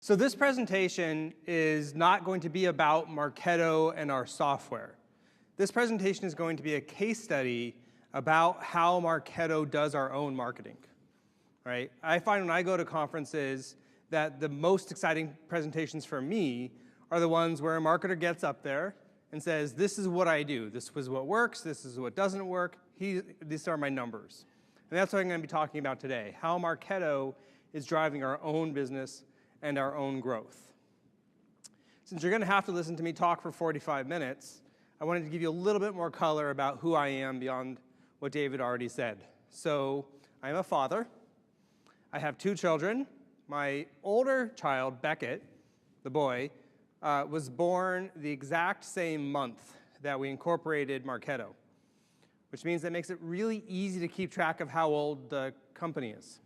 So this presentation is not going to be about Marketo and our software. This presentation is going to be a case study about how Marketo does our own marketing. Right? I find when I go to conferences that the most exciting presentations for me are the ones where a marketer gets up there and says, this is what I do. This is what works. This is what doesn't work. These are my numbers. And that's what I'm going to be talking about today, how Marketo is driving our own business and our own growth. Since you're going to have to listen to me talk for 45 minutes, I wanted to give you a little bit more color about who I am beyond what David already said. So I am a father. I have 2 children. My older child, Beckett, the boy, was born the exact same month that we incorporated Marketo, which means that makes it really easy to keep track of how old the company is.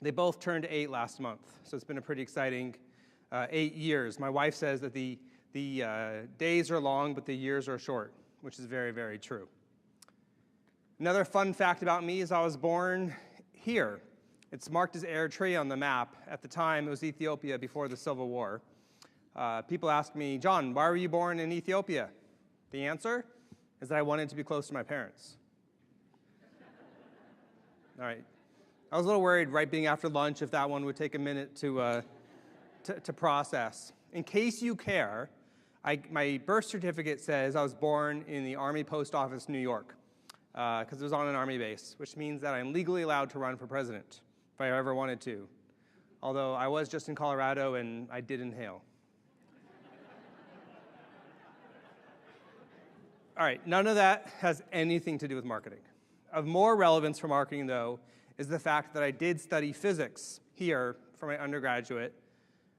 They both turned 8 last month, so it's been a pretty exciting 8 years. My wife says that the days are long, but the years are short, which is very, very true. Another fun fact about me is I was born here. It's marked as Eritrea on the map. At the time, it was Ethiopia before the Civil War. People ask me, John, why were you born in Ethiopia? The answer is that I wanted to be close to my parents. All right. I was a little worried right being after lunch if that one would take a minute to process. In case you care, my birth certificate says I was born in the Army Post Office, New York, because it was on an Army base, which means that I'm legally allowed to run for president if I ever wanted to. Although I was just in Colorado and I did inhale. All right, none of that has anything to do with marketing. Of more relevance for marketing, though, is the fact that I did study physics here for my undergraduate.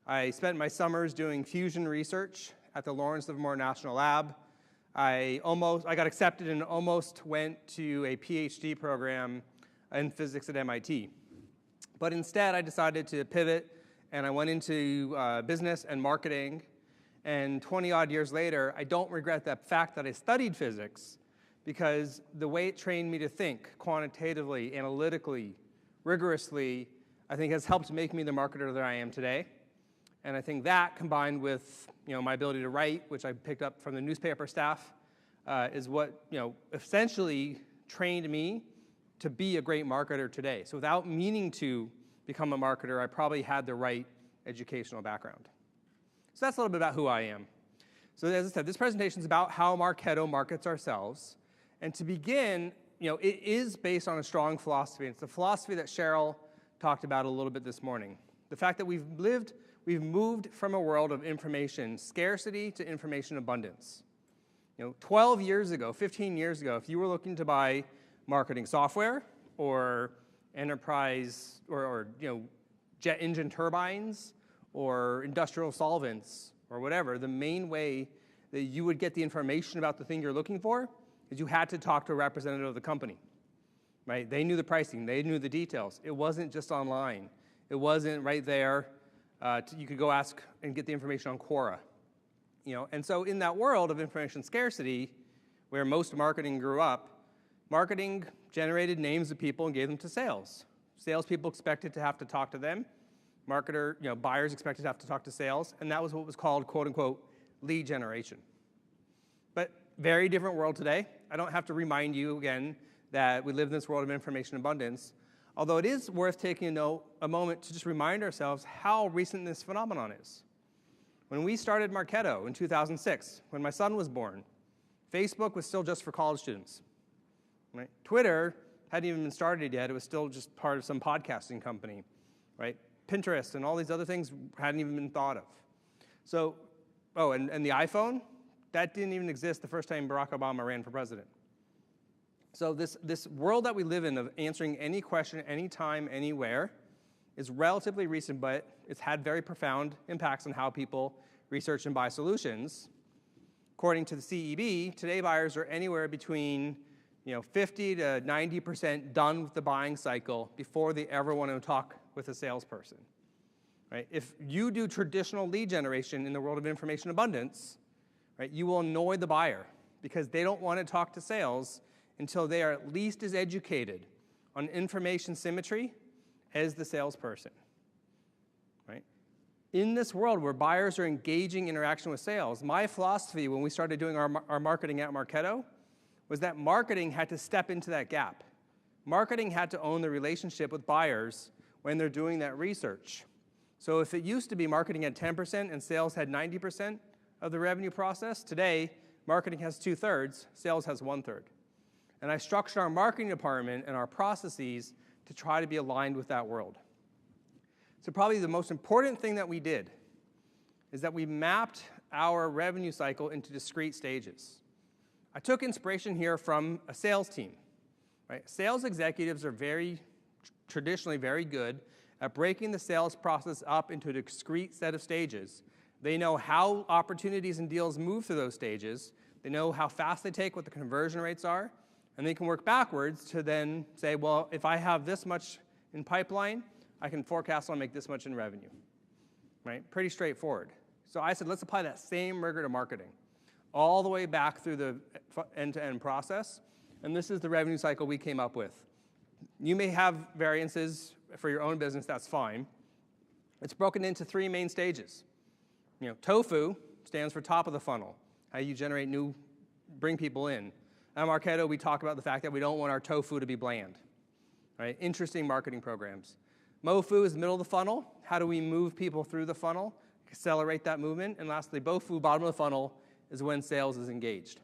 I spent my summers doing fusion research at the Lawrence Livermore National Lab. I got accepted and almost went to a PhD program in physics at MIT. But instead, I decided to pivot, and I went into business and marketing. And 20-odd years later, I don't regret the fact that I studied physics, because the way it trained me to think quantitatively, analytically, rigorously, I think has helped make me the marketer that I am today. And I think that, combined with my ability to write, which I picked up from the newspaper staff, is what essentially trained me to be a great marketer today. So without meaning to become a marketer, I probably had the right educational background. So that's a little bit about who I am. So as I said, this presentation is about how Marketo markets ourselves. And to begin, it is based on a strong philosophy. It's the philosophy that Cheryl talked about a little bit this morning. The fact that we've moved from a world of information scarcity to information abundance. 12 years ago, 15 years ago, if you were looking to buy marketing software or enterprise or jet engine turbines or industrial solvents or whatever, the main way that you would get the information about the thing you're looking for is you had to talk to a representative of the company, right? They knew the pricing. They knew the details. It wasn't just online. It wasn't right there. You could go ask and get the information on Quora. And so in that world of information scarcity, where most marketing grew up, marketing generated names of people and gave them to sales. Salespeople expected to have to talk to them. Buyers expected to have to talk to sales, and that was what was called, quote unquote, lead generation. But very different world today. I don't have to remind you again that we live in this world of information abundance, although it is worth taking a moment to just remind ourselves how recent this phenomenon is. When we started Marketo in 2006, when my son was born, Facebook was still just for college students. Right? Twitter hadn't even been started yet. It was still just part of some podcasting company. Right? Pinterest and all these other things hadn't even been thought of. So, and the iPhone, that didn't even exist the first time Barack Obama ran for president. So this world that we live in of answering any question, anytime, anywhere, is relatively recent, but it's had very profound impacts on how people research and buy solutions. According to the CEB, today buyers are anywhere between 50 to 90% done with the buying cycle before they ever want to talk with a salesperson. Right? If you do traditional lead generation in the world of information abundance, right, you will annoy the buyer because they don't want to talk to sales until they are at least as educated on information symmetry as the salesperson. right? In this world where buyers are engaging interaction with sales, my philosophy when we started doing our marketing at Marketo was that marketing had to step into that gap. Marketing had to own the relationship with buyers when they're doing that research. So if it used to be marketing had 10% and sales had 90% of the revenue process, today marketing has 2/3, sales has 1/3. And I structured our marketing department and our processes to try to be aligned with that world. So probably the most important thing that we did is that we mapped our revenue cycle into discrete stages. I took inspiration here from a sales team. Right? Sales executives are traditionally very good at breaking the sales process up into a discrete set of stages. They know how opportunities and deals move through those stages. They know how fast they take, what the conversion rates are, and they can work backwards to then say, well, if I have this much in pipeline, I can forecast I'll make this much in revenue. Right? Pretty straightforward. So I said, let's apply that same rigor to marketing, all the way back through the end-to-end process. And this is the revenue cycle we came up with. You may have variances for your own business, that's fine. It's broken into 3 main stages. TOFU stands for top of the funnel, how you generate bring people in. At Marketo, we talk about the fact that we don't want our tofu to be bland. Right? Interesting marketing programs. MOFU is middle of the funnel. How do we move people through the funnel, accelerate that movement? And lastly, BOFU, bottom of the funnel, is when sales is engaged.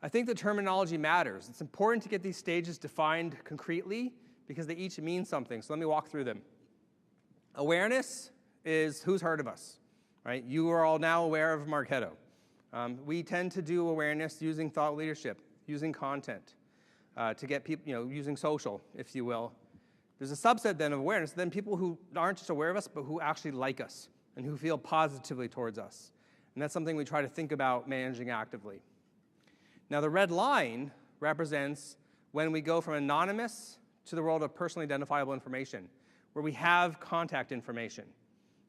I think the terminology matters. It's important to get these stages defined concretely because they each mean something. So let me walk through them. Awareness is who's heard of us, right? You are all now aware of Marketo. We tend to do awareness using thought leadership, using content, to get people, using social, if you will. There's a subset then of awareness, then people who aren't just aware of us, but who actually like us and who feel positively towards us. And that's something we try to think about managing actively. Now, the red line represents when we go from anonymous to the world of personally identifiable information, where we have contact information,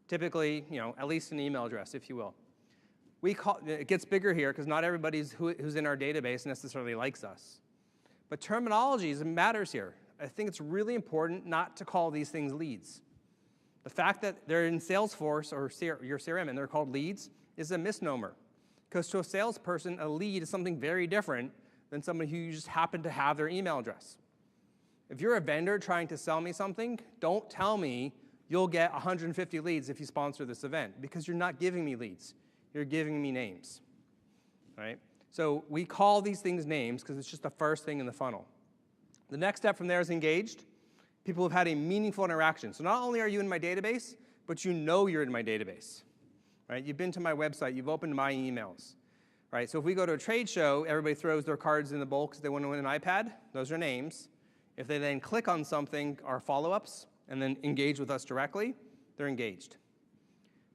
typically, at least an email address, if you will. It gets bigger here because not everybody who's in our database necessarily likes us. But terminology matters here. I think it's really important not to call these things leads. The fact that they're in Salesforce or your CRM and they're called leads is a misnomer. Because to a salesperson, a lead is something very different than somebody who you just happen to have their email address. If you're a vendor trying to sell me something, don't tell me you'll get 150 leads if you sponsor this event, because you're not giving me leads. You're giving me names, right? So we call these things names because it's just the first thing in the funnel. The next step from there is engaged. People have had a meaningful interaction. So not only are you in my database, but you know you're in my database. Right? You've been to my website, you've opened my emails. Right? So if we go to a trade show, everybody throws their cards in the bowl because they want to win an iPad. Those are names. If they then click on something, our follow-ups, and then engage with us directly, they're engaged.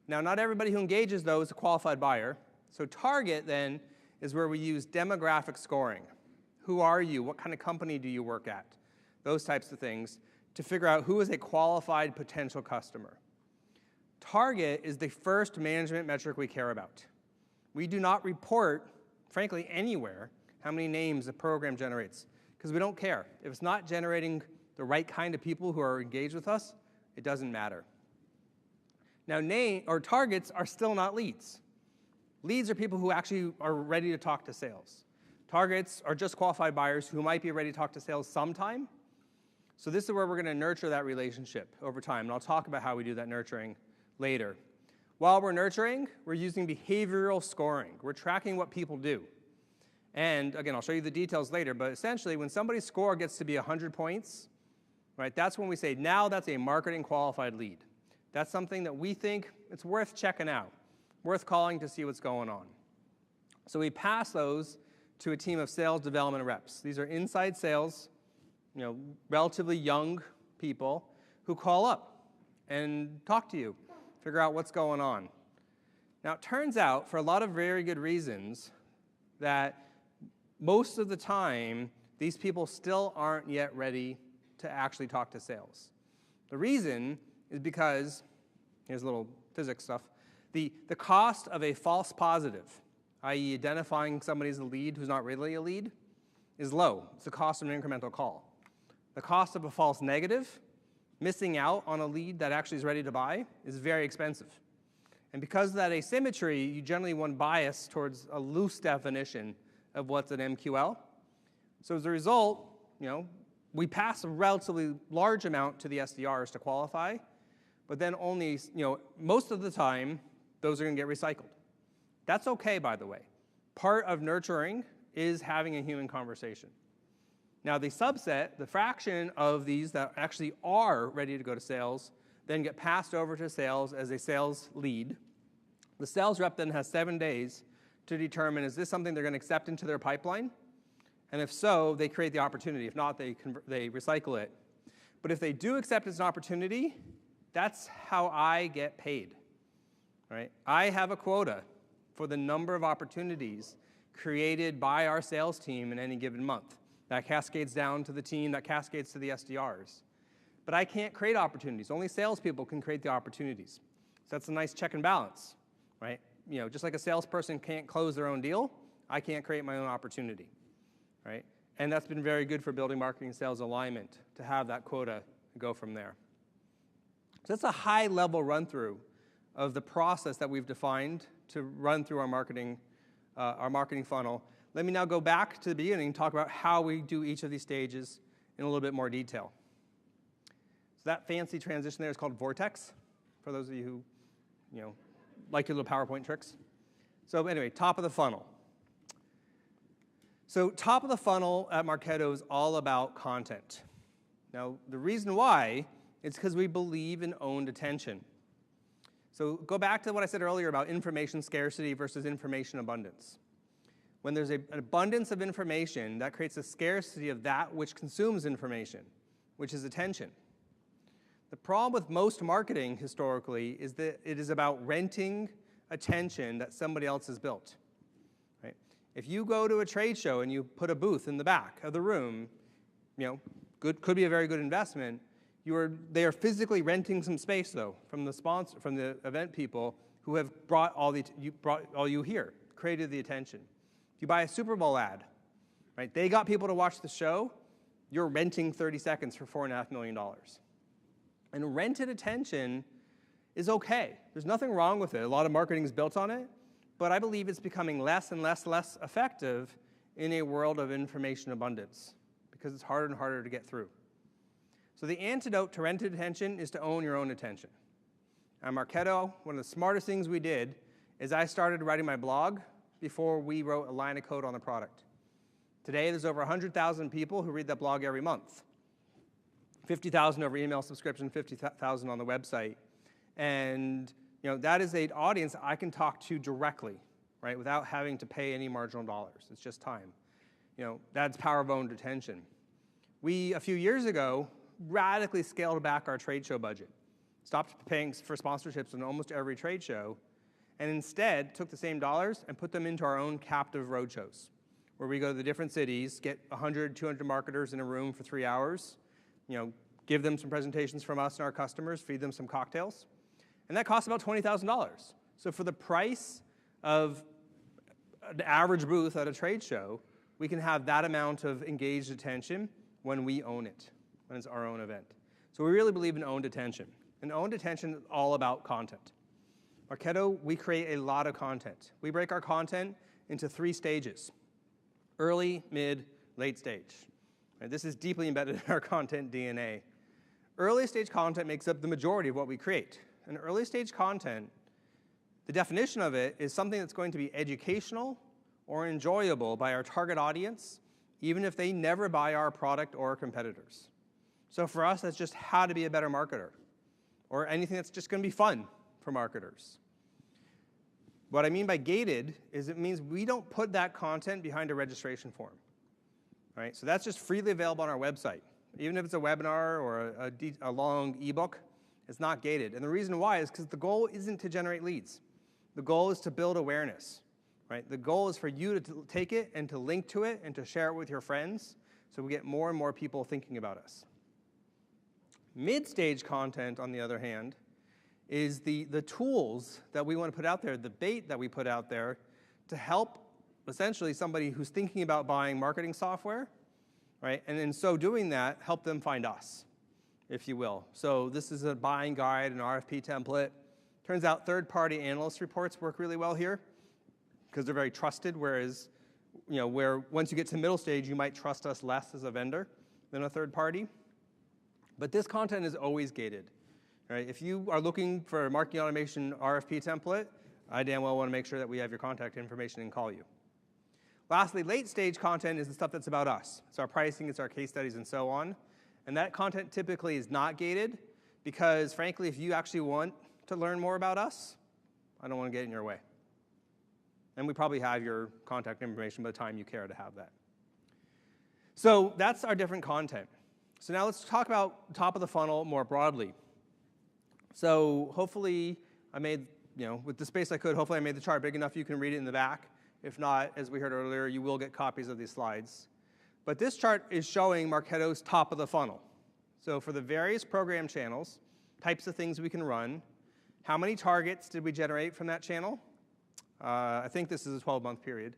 Now, not everybody who engages, though, is a qualified buyer. So target, then, is where we use demographic scoring. Who are you? What kind of company do you work at? Those types of things to figure out who is a qualified potential customer. Target is the first management metric we care about. We do not report, frankly, anywhere how many names a program generates because we don't care. If it's not generating the right kind of people who are engaged with us, it doesn't matter. Now, targets are still not leads. Leads are people who actually are ready to talk to sales. Targets are just qualified buyers who might be ready to talk to sales sometime. So this is where we're going to nurture that relationship over time, and I'll talk about how we do that nurturing later. While we're nurturing, we're using behavioral scoring. We're tracking what people do. And again, I'll show you the details later, but essentially when somebody's score gets to be 100 points, right, that's when we say, now that's a marketing qualified lead. That's something that we think it's worth checking out, worth calling to see what's going on. So we pass those to a team of sales development reps. These are inside sales, relatively young people who call up and talk to you, figure out what's going on. Now, it turns out, for a lot of very good reasons, that most of the time, these people still aren't yet ready to actually talk to sales. The reason is because, here's a little physics stuff, the cost of a false positive, i.e. identifying somebody as a lead who's not really a lead, is low. It's the cost of an incremental call. The cost of a false negative Missing out on a lead that actually is ready to buy is very expensive. And because of that asymmetry, you generally want bias towards a loose definition of what's an MQL. So as a result, we pass a relatively large amount to the SDRs to qualify, but then only, most of the time, those are going to get recycled. That's okay, by the way. Part of nurturing is having a human conversation. Now, the subset, the fraction of these that actually are ready to go to sales, then get passed over to sales as a sales lead. The sales rep then has 7 days to determine, is this something they're going to accept into their pipeline? And if so, they create the opportunity. If not, they recycle it. But if they do accept it as an opportunity, that's how I get paid. Right? I have a quota for the number of opportunities created by our sales team in any given month. That cascades down to the team, that cascades to the SDRs. But I can't create opportunities. Only salespeople can create the opportunities. So that's a nice check and balance, right? Just like a salesperson can't close their own deal, I can't create my own opportunity, right? And that's been very good for building marketing and sales alignment, to have that quota and go from there. So that's a high-level run-through of the process that we've defined to run through our marketing funnel. Let me now go back to the beginning and talk about how we do each of these stages in a little bit more detail. So that fancy transition there is called Vortex, for those of you who like your little PowerPoint tricks. So anyway, top of the funnel. So top of the funnel at Marketo is all about content. Now, the reason why is because we believe in owned attention. So go back to what I said earlier about information scarcity versus information abundance. When there's an abundance of information, that creates a scarcity of that which consumes information, which is attention. The problem with most marketing historically is that it is about renting attention that somebody else has built. Right? If you go to a trade show and you put a booth in the back of the room, could be a very good investment. They are physically renting some space though from the sponsor, from the event people who have brought all you here, created the attention. If you buy a Super Bowl ad, right? They got people to watch the show. You're renting 30 seconds for $4.5 million. And rented attention is okay. There's nothing wrong with it. A lot of marketing is built on it, but I believe it's becoming less and less effective in a world of information abundance because it's harder and harder to get through. So the antidote to rented attention is to own your own attention. At Marketo, one of the smartest things we did is I started writing my blog before we wrote a line of code on the product. Today, there's over 100,000 people who read that blog every month. 50,000 over email subscription, 50,000 on the website. And that is an audience I can talk to directly, right, without having to pay any marginal dollars. It's just time. That's power of owned attention. We, a few years ago, radically scaled back our trade show budget, stopped paying for sponsorships in almost every trade show, and instead took the same dollars and put them into our own captive roadshows, where we go to the different cities, get 100, 200 marketers in a room for 3 hours, give them some presentations from us and our customers, feed them some cocktails, and that costs about $20,000. So for the price of an average booth at a trade show, we can have that amount of engaged attention when we own it, when it's our own event. So we really believe in owned attention. And owned attention is all about content. Marketo, we create a lot of content. We break our content into 3 stages: early, mid, late stage. Right? This is deeply embedded in our content DNA. Early stage content makes up the majority of what we create. And early stage content, the definition of it is something that's going to be educational or enjoyable by our target audience, even if they never buy our product or our competitors. So for us, that's just how to be a better marketer, or anything that's just going to be fun for marketers. What I mean by gated is it means we don't put that content behind a registration form. Right? So that's just freely available on our website. Even if it's a webinar or a long ebook, it's not gated. And the reason why is because the goal isn't to generate leads. The goal is to build awareness. Right? The goal is for you to take it and to link to it and to share it with your friends so we get more and more people thinking about us. Mid-stage content, on the other hand, is the tools that we want to put out there, the bait that we put out there to help essentially somebody who's thinking about buying marketing software, right? And in so doing that, help them find us. if you will. So this is a buying guide, an RFP template. Turns out third-party analyst reports work really well here because they're very trusted, whereas where once you get to the middle stage, you might trust us less as a vendor than a third party. But this content is always gated. Right? If you are looking for a marketing automation RFP template, I damn well want to make sure that we have your contact information and call you. Lastly, late stage content is the stuff that's about us. It's our pricing, it's our case studies, and so on. And that content typically is not gated because, frankly, if you actually want to learn more about us, I don't want to get in your way. And we probably have your contact information by the time you care to have that. So that's our different content. So now let's talk about top of the funnel more broadly. So hopefully I made, with the space I could, hopefully I made the chart big enough you can read it in the back. If not, as we heard earlier, you will get copies of these slides. But this chart is showing Marketo's top of the funnel. So for the various program channels, types of things we can run, how many targets did we generate from that channel? I think this is a 12-month period.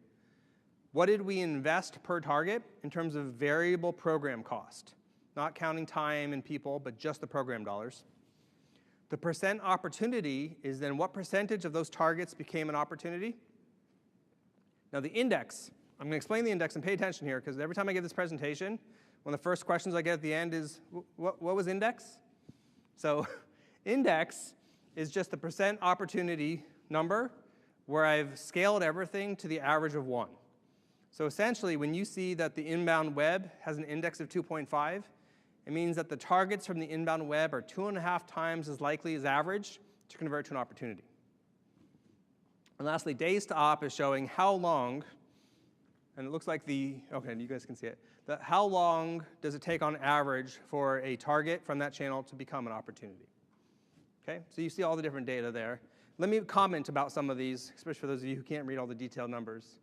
What did we invest per target in terms of variable program cost? Not counting time and people, but just the program dollars. The percent opportunity is then what percentage of those targets became an opportunity? Now the index, I'm going to explain the index and pay attention here because every time I give this presentation, one of the first questions I get at the end is, what was index? So index is just the percent opportunity number where I've scaled everything to the average of 1. So essentially, when you see that the inbound web has an index of 2.5, it means that the targets from the inbound web are 2.5 times as likely as average to convert to an opportunity. And lastly, days to op is showing how long, and it looks like okay, you guys can see it, how long does it take on average for a target from that channel to become an opportunity? Okay, so you see all the different data there. Let me comment about some of these, especially for those of you who can't read all the detailed numbers.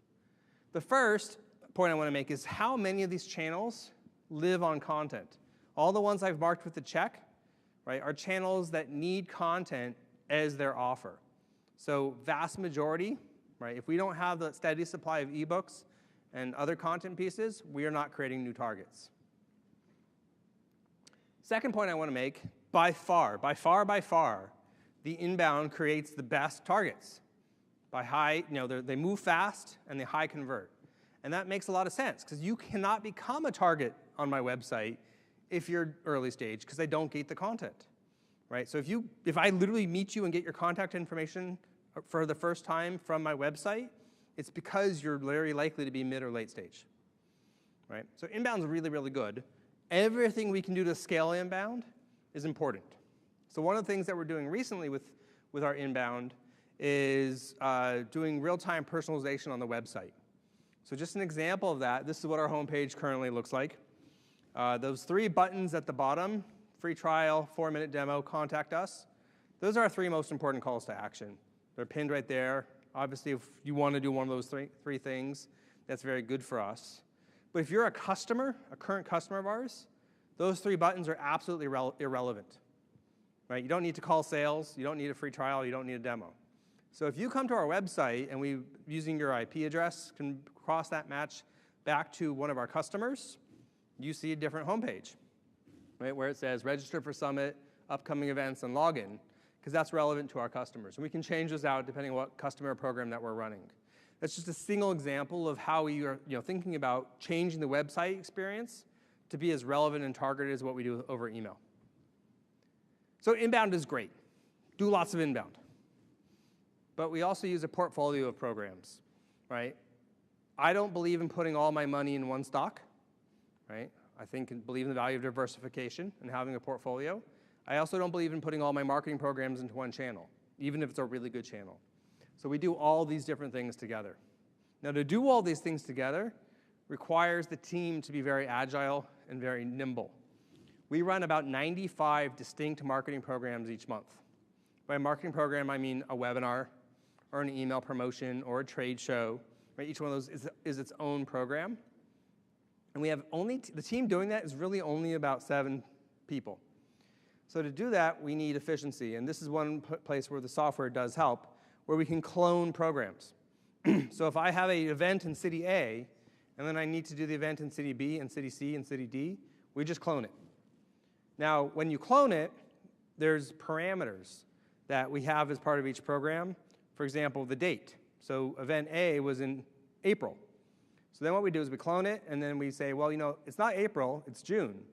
The first point I want to make is how many of these channels live on content. All the ones I've marked with the check, right, are channels that need content as their offer. So vast majority, right, if we don't have the steady supply of ebooks and other content pieces, we are not creating new targets. Second point I want to make, by far, the inbound creates the best targets. By high, they move fast and they high convert. And that makes a lot of sense because you cannot become a target on my website if you're early stage because I don't gate the content, right? So if I literally meet you and get your contact information for the first time from my website, it's because you're very likely to be mid or late stage, right? So inbound is really, really good. Everything we can do to scale inbound is important. So one of the things that we're doing recently with our inbound is doing real-time personalization on the website. So just an example of that, this is what our homepage currently looks like. Those 3 buttons at the bottom, free trial, 4-minute demo, contact us, those are our 3 most important calls to action. They're pinned right there. Obviously, if you want to do one of those three things, that's very good for us. But if you're a customer, a current customer of ours, those 3 buttons are absolutely irrelevant. Right? You don't need to call sales, you don't need a free trial, you don't need a demo. So if you come to our website and we, using your IP address, can cross that match back to one of our customers, you see a different homepage, right, where it says register for Summit, upcoming events, and login, because that's relevant to our customers. And we can change those out depending on what customer program that we're running. That's just a single example of how we are thinking about changing the website experience to be as relevant and targeted as what we do over email. So inbound is great. Do lots of inbound. But we also use a portfolio of programs, right? I don't believe in putting all my money in one stock, right? I believe in the value of diversification and having a portfolio. I also don't believe in putting all my marketing programs into one channel, even if it's a really good channel. So we do all these different things together. Now, to do all these things together requires the team to be very agile and very nimble. We run about 95 distinct marketing programs each month. By a marketing program, I mean a webinar or an email promotion or a trade show. Right? Each one of those is its own program. And we have the team doing that is really only about 7 people. So to do that, we need efficiency. And this is one place where the software does help, where we can clone programs. So if I have an event in city A, and then I need to do the event in city B and city C and city D, we just clone it. Now, when you clone it, there's parameters that we have as part of each program. For example, the date. So event A was in April. So then what we do is we clone it, and then we say, well, it's not April, it's June.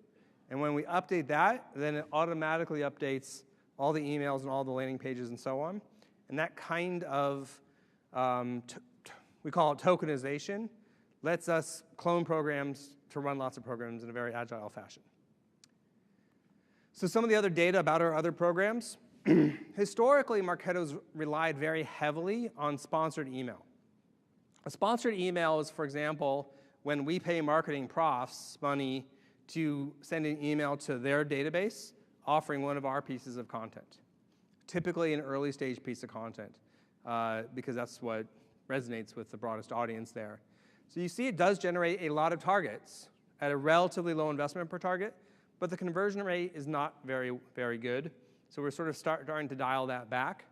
And when we update that, then it automatically updates all the emails and all the landing pages and so on. And that kind of, we call it tokenization, lets us clone programs to run lots of programs in a very agile fashion. So some of the other data about our other programs. Historically, Marketo's relied very heavily on sponsored email. A sponsored email is, for example, when we pay marketing profs money to send an email to their database offering one of our pieces of content, typically an early stage piece of content, because that's what resonates with the broadest audience there. So you see it does generate a lot of targets at a relatively low investment per target, but the conversion rate is not very, very good. So we're sort of starting to dial that back.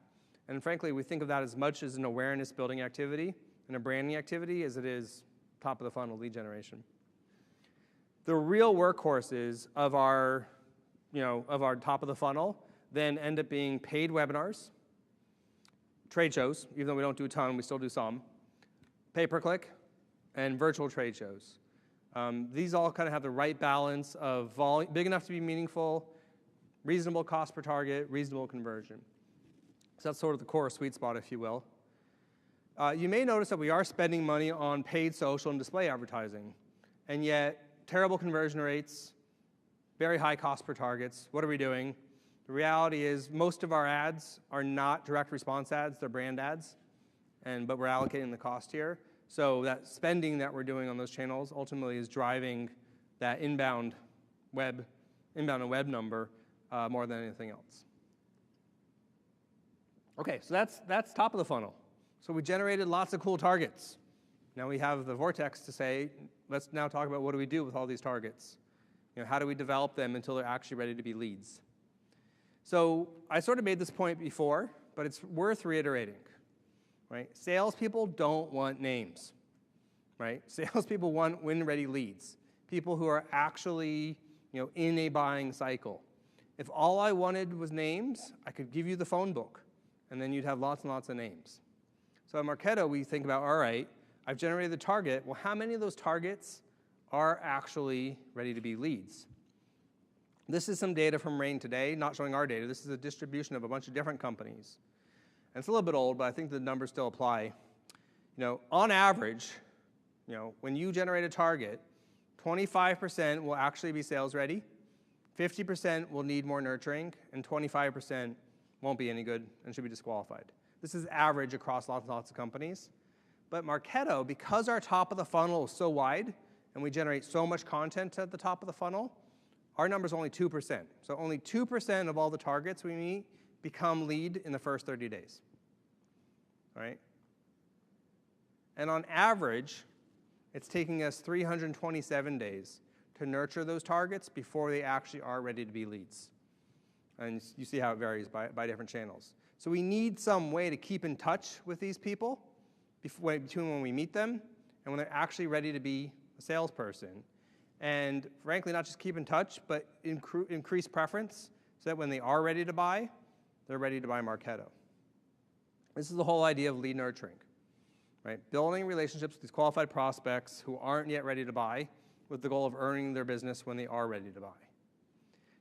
And frankly, we think of that as much as an awareness building activity and a branding activity as it is top of the funnel lead generation. The real workhorses of our top of the funnel then end up being paid webinars, trade shows, even though we don't do a ton, we still do some, pay-per-click, and virtual trade shows. These all kind of have the right balance of volume, big enough to be meaningful, reasonable cost per target, reasonable conversion. So that's sort of the core sweet spot, if you will. You may notice that we are spending money on paid social and display advertising, and yet terrible conversion rates, very high cost per targets. What are we doing? The reality is most of our ads are not direct response ads, they're brand ads, but we're allocating the cost here. So that spending that we're doing on those channels ultimately is driving that inbound and web number more than anything else. Okay, so that's top of the funnel. So we generated lots of cool targets. Now we have the vortex to say, let's now talk about what do we do with all these targets. How do we develop them until they're actually ready to be leads? So I sort of made this point before, but it's worth reiterating. Right? Salespeople don't want names. Right? Salespeople want win-ready leads. People who are actually in a buying cycle. If all I wanted was names, I could give you the phone book, and then you'd have lots and lots of names. So at Marketo, we think about, all right, I've generated the target. Well, how many of those targets are actually ready to be leads? This is some data from Rain today, not showing our data. This is a distribution of a bunch of different companies. And it's a little bit old, but I think the numbers still apply. On average, when you generate a target, 25% will actually be sales ready, 50% will need more nurturing, and 25% won't be any good and should be disqualified. This is average across lots and lots of companies. But Marketo, because our top of the funnel is so wide and we generate so much content at the top of the funnel, our number is only 2%. So only 2% of all the targets we meet become lead in the first 30 days. Right? And on average, it's taking us 327 days to nurture those targets before they actually are ready to be leads. And you see how it varies by different channels. So we need some way to keep in touch with these people between when we meet them and when they're actually ready to be a salesperson. And frankly, not just keep in touch, but increase preference so that when they are ready to buy, they're ready to buy Marketo. This is the whole idea of lead nurturing, right? Building relationships with these qualified prospects who aren't yet ready to buy with the goal of earning their business when they are ready to buy.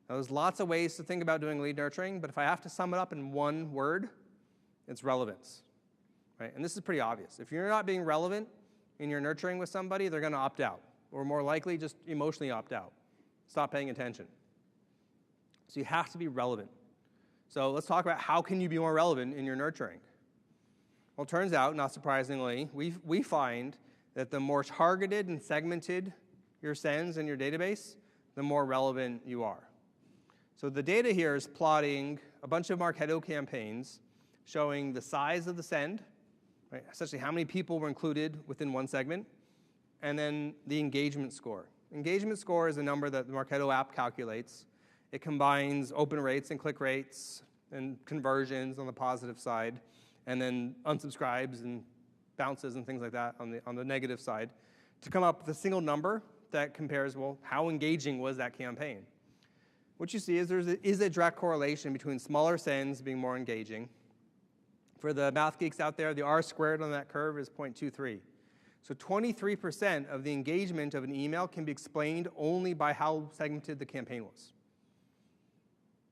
Now, there's lots of ways to think about doing lead nurturing, but if I have to sum it up in one word, it's relevance, right? And this is pretty obvious. If you're not being relevant in your nurturing with somebody, they're going to opt out, or more likely just emotionally opt out, stop paying attention. So you have to be relevant. So let's talk about how can you be more relevant in your nurturing. Well, it turns out, not surprisingly, we find that the more targeted and segmented your sends in your database, the more relevant you are. So the data here is plotting a bunch of Marketo campaigns showing the size of the send, right? Essentially how many people were included within one segment, and then the engagement score. Engagement score is a number that the Marketo app calculates. It combines open rates and click rates and conversions on the positive side, and then unsubscribes and bounces and things like that on the negative side to come up with a single number that compares, well, how engaging was that campaign? what you see is there is a direct correlation between smaller sends being more engaging. For the math geeks out there, the R squared on that curve is 0.23. So 23% of the engagement of an email can be explained only by how segmented the campaign was.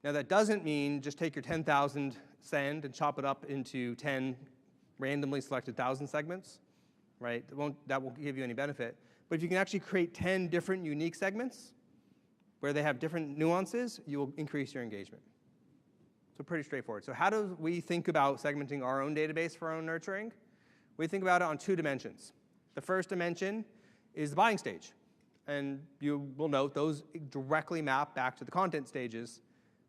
Now that doesn't mean just take your 10,000 send and chop it up into 10 randomly selected 1,000 segments, right? That won't give you any benefit. But if you can actually create 10 different unique segments where they have different nuances, you will increase your engagement. So pretty straightforward. So how do we think about segmenting our own database for our own nurturing? We think about it on 2 dimensions. The first dimension is the buying stage. And you will note those directly map back to the content stages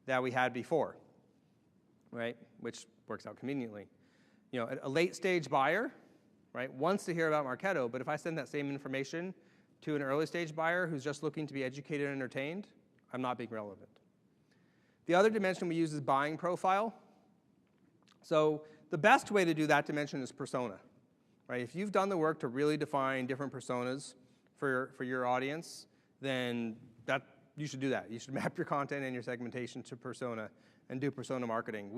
that we had before, right? Which works out conveniently. You know, a late stage buyer, right, wants to hear about Marketo, but if I send that same information to an early stage buyer who's just looking to be educated and entertained, I'm not being relevant. The other dimension we use is buying profile. So the best way to do that dimension is persona, right? If you've done the work to really define different personas for your audience, then you should do that. You should map your content and your segmentation to persona and do persona marketing.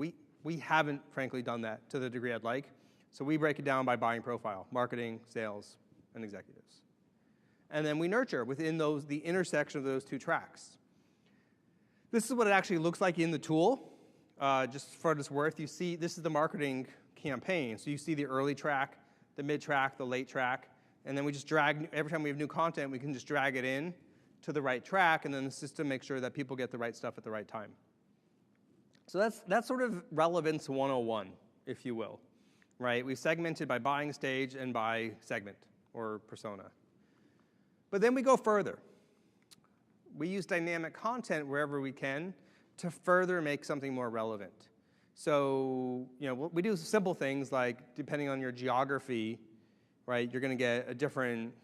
We haven't, frankly, done that to the degree I'd like. So we break it down by buying profile, marketing, sales, and executives. And then we nurture within the intersection of those 2 tracks. This is what it actually looks like in the tool. Just for what it's worth, you see this is the marketing campaign. So you see the early track, the mid track, the late track, and then we just drag, every time we have new content, we can just drag it in to the right track, and then the system makes sure that people get the right stuff at the right time. So that's sort of relevance 101, if you will, right? We've segmented by buying stage and by segment or persona. But then we go further. We use dynamic content wherever we can to further make something more relevant. So, you know, we do simple things like, depending on your geography, right, you're going to get a different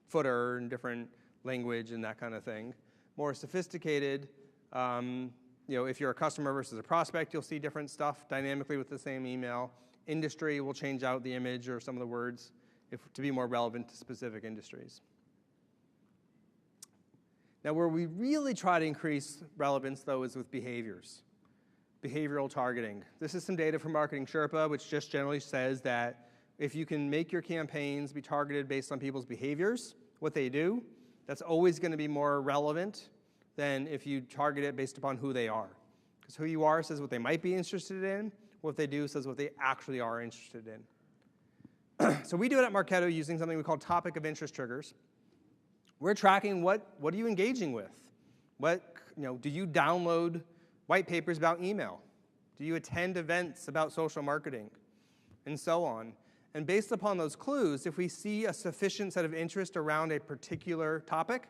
footer and different language and that kind of thing. More sophisticated, you know, if you're a customer versus a prospect, you'll see different stuff dynamically with the same email. Industry will change out the image or some of the words to be more relevant to specific industries. Now, where we really try to increase relevance, though, is with behaviors, behavioral targeting. This is some data from Marketing Sherpa, which just generally says that if you can make your campaigns be targeted based on people's behaviors, what they do, that's always going to be more relevant than if you target it based upon who they are. Because who you are says what they might be interested in, what they do says what they actually are interested in. So we do it at Marketo using something we call topic of interest triggers. We're tracking what are you engaging with? Do you download white papers about email? Do you attend events about social marketing? And so on. And based upon those clues, if we see a sufficient set of interest around a particular topic,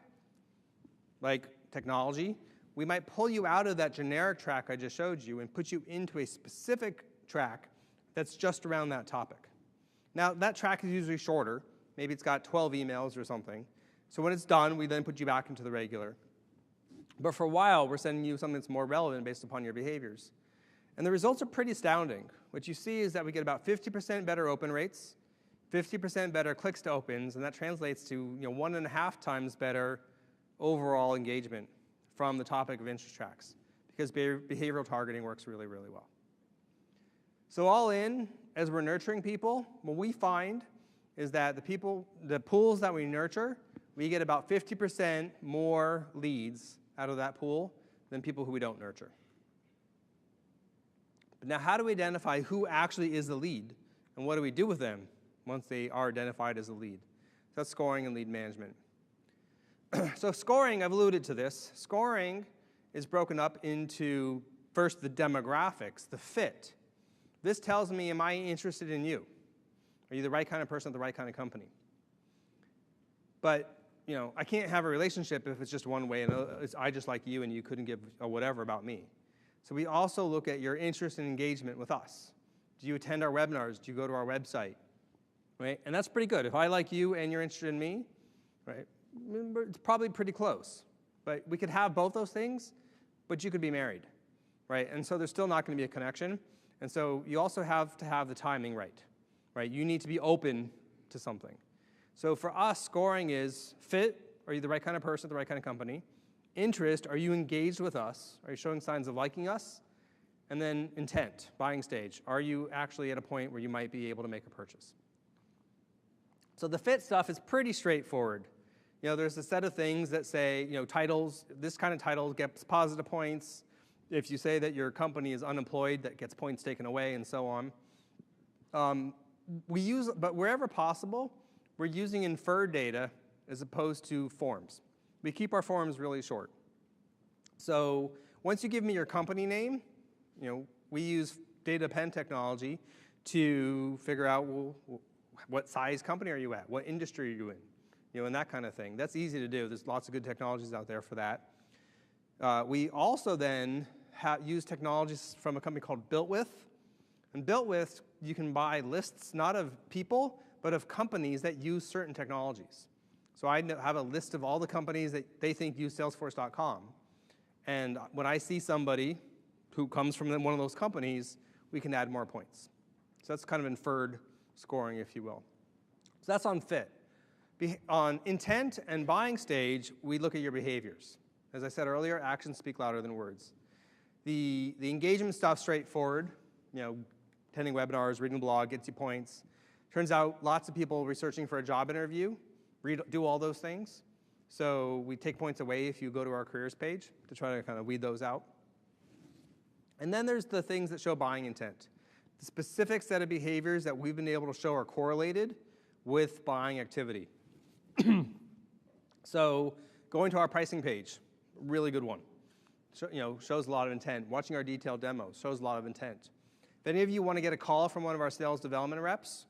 like technology, we might pull you out of that generic track I just showed you and put you into a specific track that's just around that topic. Now, that track is usually shorter. Maybe it's got 12 emails or something. So when it's done, we then put you back into the regular. But for a while, we're sending you something that's more relevant based upon your behaviors. And the results are pretty astounding. What you see is that we get about 50% better open rates, 50% better clicks to opens, and that translates to 1.5 times better overall engagement from the topic of interest tracks, because behavioral targeting works really, really well. So all in, as we're nurturing people, what we find is that the pools that we nurture, we get about 50% more leads out of that pool than people who we don't nurture. But now, how do we identify who actually is the lead, and what do we do with them once they are identified as a lead? So that's scoring and lead management. So scoring, I've alluded to this. Scoring is broken up into, first, the demographics, the fit. This tells me, am I interested in you? Are you the right kind of person at the right kind of company? But I can't have a relationship if it's just one way, and I just like you and you couldn't give a whatever about me. So we also look at your interest and engagement with us. Do you attend our webinars? Do you go to our website? Right? And that's pretty good. If I like you and you're interested in me, right, it's probably pretty close. But we could have both those things, but you could be married, right? And so there's still not going to be a connection. And so you also have to have the timing right? You need to be open to something. So for us, scoring is fit. Are you the right kind of person, the right kind of company? Interest, are you engaged with us? Are you showing signs of liking us? And then intent, buying stage. Are you actually at a point where you might be able to make a purchase? So the fit stuff is pretty straightforward. There's a set of things that say, titles, this kind of title gets positive points. If you say that your company is unemployed, that gets points taken away, and so on. But wherever possible, we're using inferred data as opposed to forms. We keep our forms really short. So once you give me your company name, we use data pen technology to figure out, well, what size company are you at? What industry are you in? And that kind of thing. That's easy to do. There's lots of good technologies out there for that. We also then use technologies from a company called BuiltWith. And BuiltWith, you can buy lists not of people, but of companies that use certain technologies. So I have a list of all the companies that they think use Salesforce.com. And when I see somebody who comes from one of those companies, we can add more points. So that's kind of inferred scoring, if you will. So that's on fit. On intent and buying stage, we look at your behaviors. As I said earlier, actions speak louder than words. The engagement stuff's straightforward. Attending webinars, reading a blog gets you points. Turns out lots of people researching for a job interview do all those things. So we take points away if you go to our careers page to try to kind of weed those out. And then there's the things that show buying intent. The specific set of behaviors that we've been able to show are correlated with buying activity. So going to our pricing page, really good one. Shows a lot of intent. Watching our detailed demos shows a lot of intent. If any of you want to get a call from one of our sales development reps,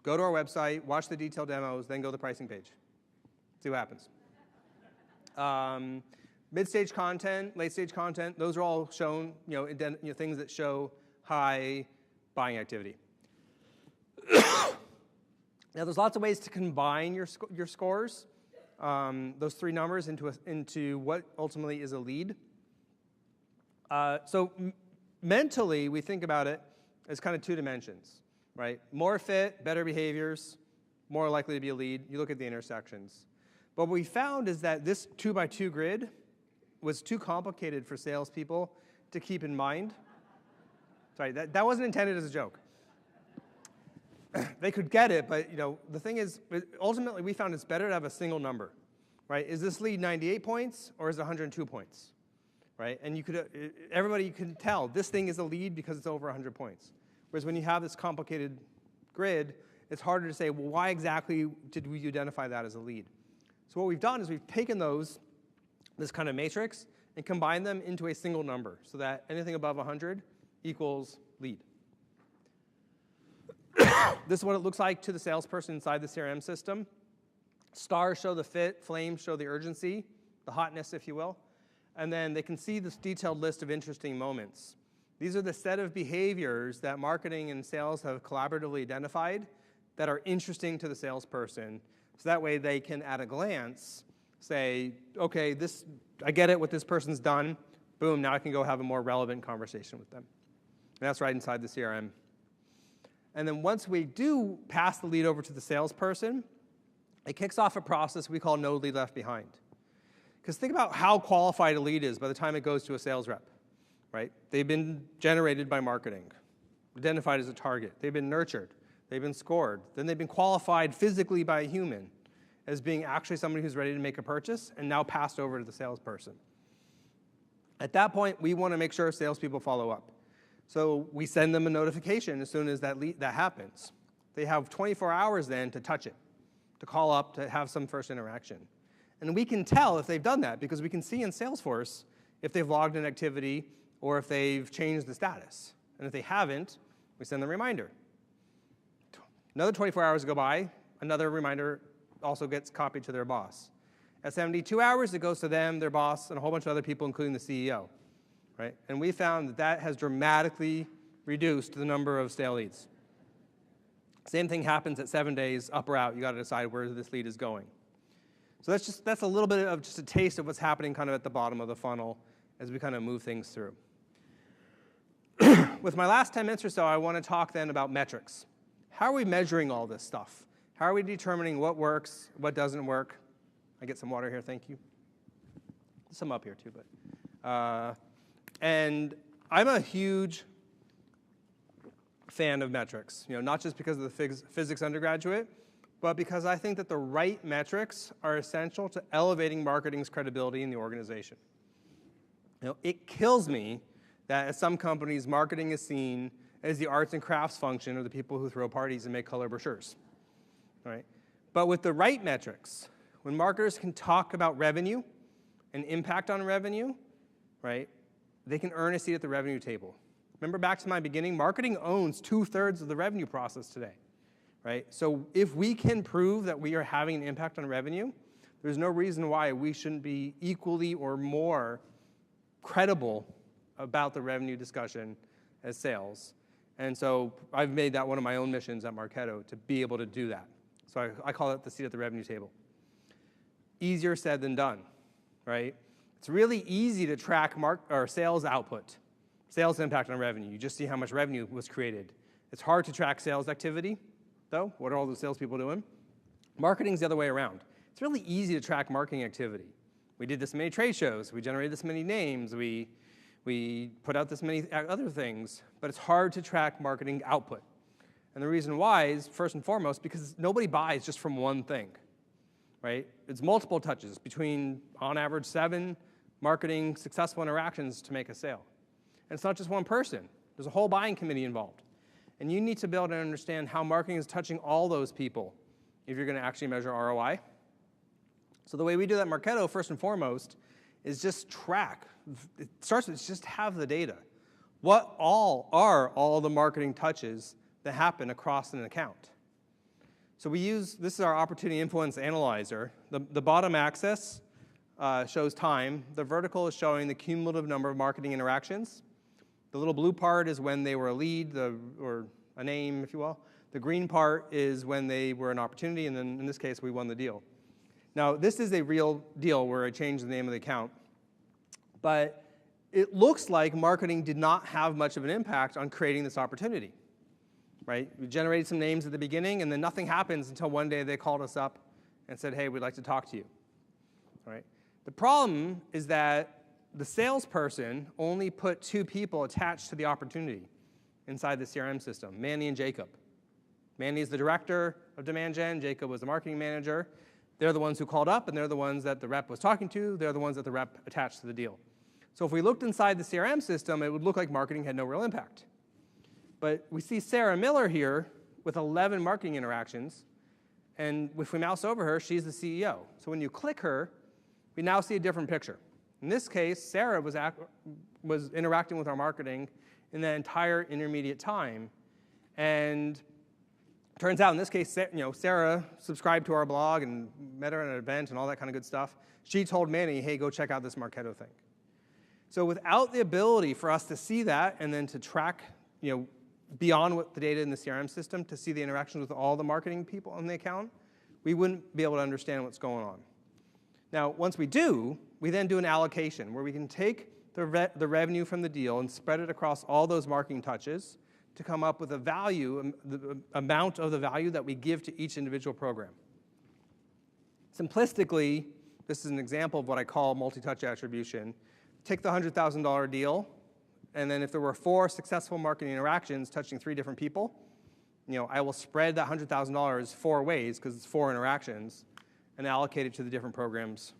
go to our website, watch the detailed demos, then go to the pricing page. See what happens. Mid-stage content, late-stage content, those are all shown, things that show high buying activity. Now, there's lots of ways to combine your scores, those three numbers into what ultimately is a lead. So mentally, we think about it as kind of two dimensions, right? More fit, better behaviors, more likely to be a lead. You look at the intersections. But what we found is that this 2x2 grid was too complicated for salespeople to keep in mind. Sorry, that wasn't intended as a joke. They could get it, but the thing is, ultimately we found it's better to have a single number, right? Is this lead 98 points or is it 102 points, right? And everybody can tell this thing is a lead because it's over 100 points. Whereas when you have this complicated grid, it's harder to say, well, why exactly did we identify that as a lead? So what we've done is we've taken this kind of matrix and combined them into a single number so that anything above 100 equals lead. This is what it looks like to the salesperson inside the CRM system. Stars show the fit, flames show the urgency, the hotness, if you will. And then they can see this detailed list of interesting moments. These are the set of behaviors that marketing and sales have collaboratively identified that are interesting to the salesperson. So that way they can, at a glance, say, okay, I get it, what this person's done. Boom, now I can go have a more relevant conversation with them. And that's right inside the CRM. And then once we do pass the lead over to the salesperson, it kicks off a process we call no lead left behind. Because think about how qualified a lead is by the time it goes to a sales rep, right? They've been generated by marketing, identified as a target. They've been nurtured. They've been scored. Then they've been qualified physically by a human as being actually somebody who's ready to make a purchase and now passed over to the salesperson. At that point, we want to make sure salespeople follow up. So we send them a notification as soon as that happens. They have 24 hours then to touch it, to call up, to have some first interaction. And we can tell if they've done that because we can see in Salesforce if they've logged an activity or if they've changed the status. And if they haven't, we send them a reminder. Another 24 hours go by, another reminder also gets copied to their boss. At 72 hours, it goes to them, their boss, and a whole bunch of other people, including the CEO. Right? And we found that has dramatically reduced the number of stale leads. Same thing happens at 7 days, up or out. You got to decide where this lead is going. So that's a little bit of just a taste of what's happening kind of at the bottom of the funnel as we kind of move things through. With my last 10 minutes or so, I want to talk then about metrics. How are we measuring all this stuff? How are we determining what works, what doesn't work? I get some water here, thank you. some up here too, but and I'm a huge fan of metrics. Not just because of the physics undergraduate, but because I think that the right metrics are essential to elevating marketing's credibility in the organization. It kills me that at some companies, marketing is seen as the arts and crafts function of the people who throw parties and make color brochures. Right? But with the right metrics, when marketers can talk about revenue and impact on revenue, right, they can earn a seat at the revenue table. Remember back to my beginning, marketing owns 2/3 of the revenue process today. Right? So if we can prove that we are having an impact on revenue, there's no reason why we shouldn't be equally or more credible about the revenue discussion as sales. And so I've made that one of my own missions at Marketo to be able to do that. So I call it the seat at the revenue table. Easier said than done, right? It's really easy to track sales output, sales impact on revenue. You just see how much revenue was created. It's hard to track sales activity, though. What are all the salespeople doing? Marketing's the other way around. It's really easy to track marketing activity. We did this many trade shows. We generated this many names. We put out this many other things. But it's hard to track marketing output. And the reason why is, first and foremost, because nobody buys just from one thing, right? It's multiple touches between, on average, 7 marketing successful interactions to make a sale. And it's not just one person. There's a whole buying committee involved. And you need to be able to understand how marketing is touching all those people if you're going to actually measure ROI. So the way we do that at Marketo, first and foremost, is just track. It starts with just have the data. What are all the marketing touches that happen across an account? So this is our opportunity influence analyzer. The bottom axis shows time. The vertical is showing the cumulative number of marketing interactions. The little blue part is when they were a lead, or a name, if you will. The green part is when they were an opportunity, and then in this case, we won the deal. Now, this is a real deal where I changed the name of the account, but it looks like marketing did not have much of an impact on creating this opportunity, right? We generated some names at the beginning, and then nothing happens until one day they called us up and said, hey, we'd like to talk to you, all right? The problem is that the salesperson only put 2 people attached to the opportunity inside the CRM system, Manny and Jacob. Manny is the director of demand gen. Jacob was the marketing manager. They're the ones who called up, and they're the ones that the rep was talking to. They're the ones that the rep attached to the deal. So if we looked inside the CRM system, it would look like marketing had no real impact. But we see Sarah Miller here with 11 marketing interactions, and if we mouse over her, she's the CEO. So when you click her, we now see a different picture. In this case, Sarah was interacting with our marketing in that entire intermediate time, and turns out in this case, Sarah subscribed to our blog and met her at an event and all that kind of good stuff. She told Manny, hey, go check out this Marketo thing. So without the ability for us to see that and then to track, beyond what the data in the CRM system to see the interactions with all the marketing people on the account, we wouldn't be able to understand what's going on. Now, once we do, we then do an allocation where we can take the revenue from the deal and spread it across all those marketing touches to come up with a value, the amount of the value that we give to each individual program. Simplistically, this is an example of what I call multi-touch attribution. Take the $100,000 deal, and then if there were 4 successful marketing interactions touching 3 different people, I will spread that $100,000 4 ways, because it's 4 interactions, and allocate it to the different programs,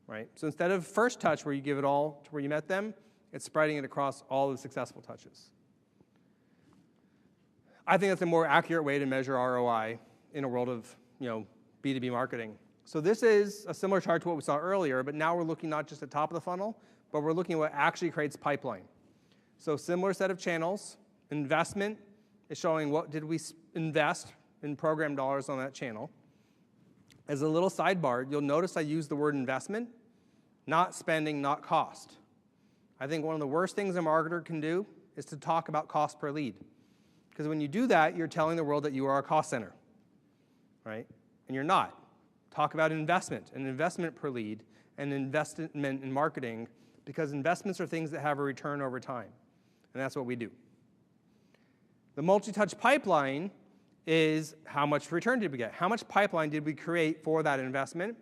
right? So instead of first touch where you give it all to where you met them, it's spreading it across all the successful touches. I think that's a more accurate way to measure ROI in a world of B2B marketing. So this is a similar chart to what we saw earlier, but now we're looking not just at the top of the funnel, but we're looking at what actually creates pipeline. So similar set of channels. Investment is showing what did we invest in program dollars on that channel. As a little sidebar, you'll notice I use the word investment, not spending, not cost. I think one of the worst things a marketer can do is to talk about cost per lead. Because when you do that, you're telling the world that you are a cost center, right? And you're not. Talk about investment, an investment per lead, and investment in marketing, because investments are things that have a return over time. And that's what we do. The multi-touch pipeline is how much return did we get? How much pipeline did we create for that investment?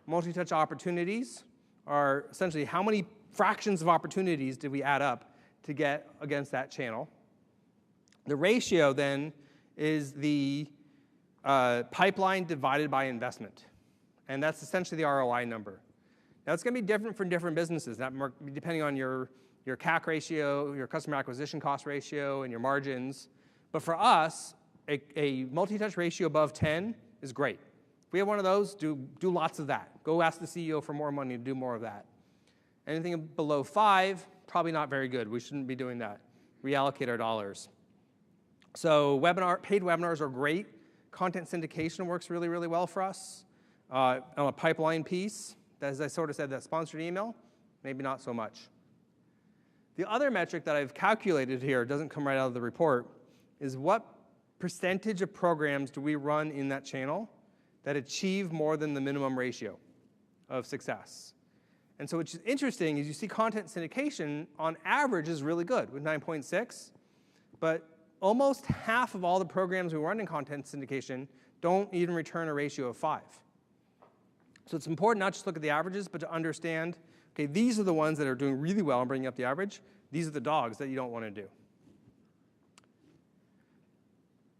Multi-touch opportunities are essentially how many fractions of opportunities did we add up to get against that channel. The ratio then is the pipeline divided by investment. And that's essentially the ROI number. Now, it's going to be different for different businesses, depending on your CAC ratio, your customer acquisition cost ratio, and your margins. But for us, a multi-touch ratio above 10 is great. If we have one of those, do lots of that. Go ask the CEO for more money to do more of that. Anything below 5, probably not very good. We shouldn't be doing that. Reallocate our dollars. So paid webinars are great. Content syndication works really, really well for us. On a pipeline piece, as I sort of said, that sponsored email, maybe not so much. The other metric that I've calculated here, doesn't come right out of the report, is what percentage of programs do we run in that channel that achieve more than the minimum ratio of success. And so what's interesting is you see content syndication on average is really good with 9.6, but almost half of all the programs we run in content syndication don't even return a ratio of 5. So it's important not just to look at the averages, but to understand, okay, these are the ones that are doing really well and bringing up the average. These are the dogs that you don't want to do.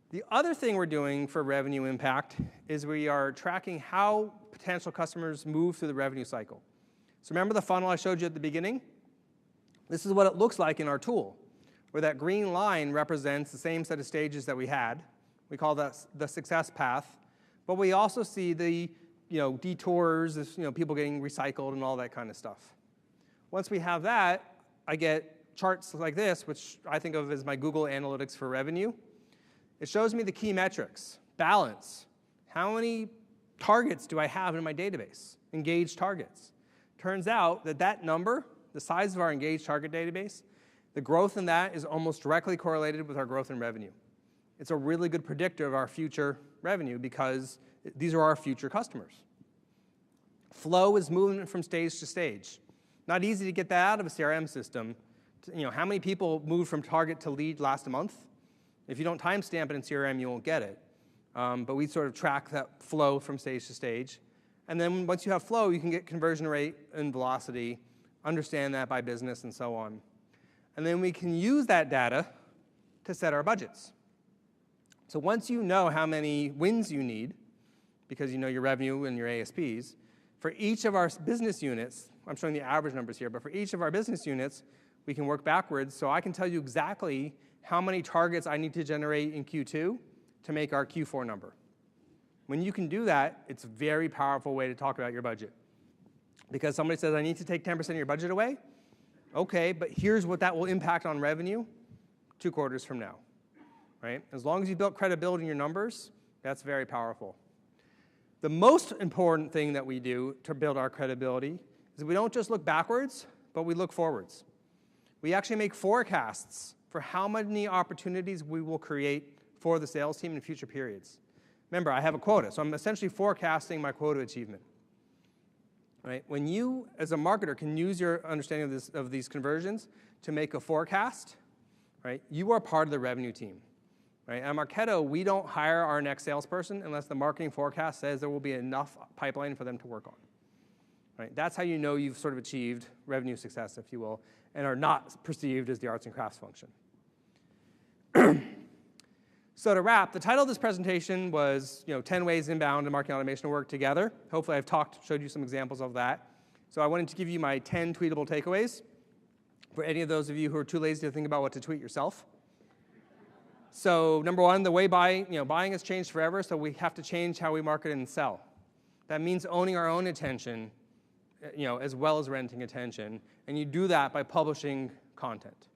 The other thing we're doing for revenue impact is we are tracking how potential customers move through the revenue cycle. So remember the funnel I showed you at the beginning? This is what it looks like in our tool, where that green line represents the same set of stages that we had. We call that the success path. But we also see the detours, people getting recycled and all that kind of stuff. Once we have that, I get charts like this, which I think of as my Google Analytics for revenue. It shows me the key metrics, balance. How many targets do I have in my database? Engaged targets. Turns out that number, the size of our engaged target database, the growth in that is almost directly correlated with our growth in revenue. It's a really good predictor of our future revenue because these are our future customers. Flow is movement from stage to stage. Not easy to get that out of a CRM system. How many people moved from target to lead last month? If you don't timestamp it in CRM, you won't get it. But we sort of track that flow from stage to stage. And then once you have flow, you can get conversion rate and velocity, understand that by business, and so on. And then we can use that data to set our budgets. So once you know how many wins you need, because you know your revenue and your ASPs, for each of our business units, I'm showing the average numbers here, but for each of our business units, we can work backwards. So I can tell you exactly how many targets I need to generate in Q2 to make our Q4 number. When you can do that, it's a very powerful way to talk about your budget. Because somebody says, I need to take 10% of your budget away. Okay, but here's what that will impact on revenue 2 quarters from now. Right? As long as you built credibility in your numbers, that's very powerful. The most important thing that we do to build our credibility is we don't just look backwards, but we look forwards. We actually make forecasts for how many opportunities we will create for the sales team in future periods. Remember, I have a quota, so I'm essentially forecasting my quota achievement. Right? When you, as a marketer, can use your understanding of these conversions to make a forecast, right, you are part of the revenue team. Right? At Marketo, we don't hire our next salesperson unless the marketing forecast says there will be enough pipeline for them to work on. Right? That's how you know you've sort of achieved revenue success, if you will, and are not perceived as the arts and crafts function. So to wrap, the title of this presentation was 10 ways inbound and marketing automation work together. Hopefully I've showed you some examples of that. So I wanted to give you my 10 tweetable takeaways for any of those of you who are too lazy to think about what to tweet yourself. So number 1, the way buying has changed forever, so we have to change how we market and sell. That means owning our own attention, as well as renting attention, and you do that by publishing content.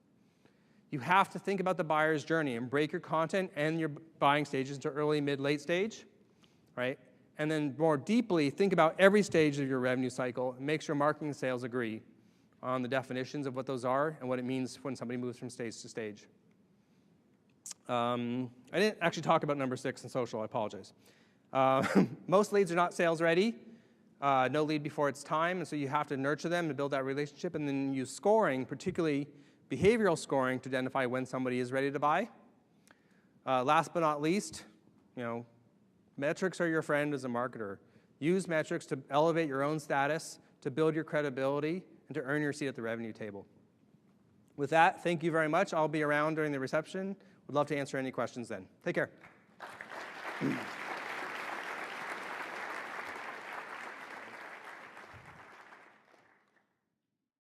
You have to think about the buyer's journey and break your content and your buying stages into early, mid, late stage, right? And then more deeply, think about every stage of your revenue cycle and make sure marketing and sales agree on the definitions of what those are and what it means when somebody moves from stage to stage. I didn't actually talk about number 6 in social, I apologize. Most leads are not sales ready. No lead before it's time, and so you have to nurture them and build that relationship, and then use scoring, particularly behavioral scoring, to identify when somebody is ready to buy. Last but not least, metrics are your friend as a marketer. Use metrics to elevate your own status, to build your credibility and to earn your seat at the revenue table. With that, thank you very much. I'll be around during the reception. Would love to answer any questions then. Take care.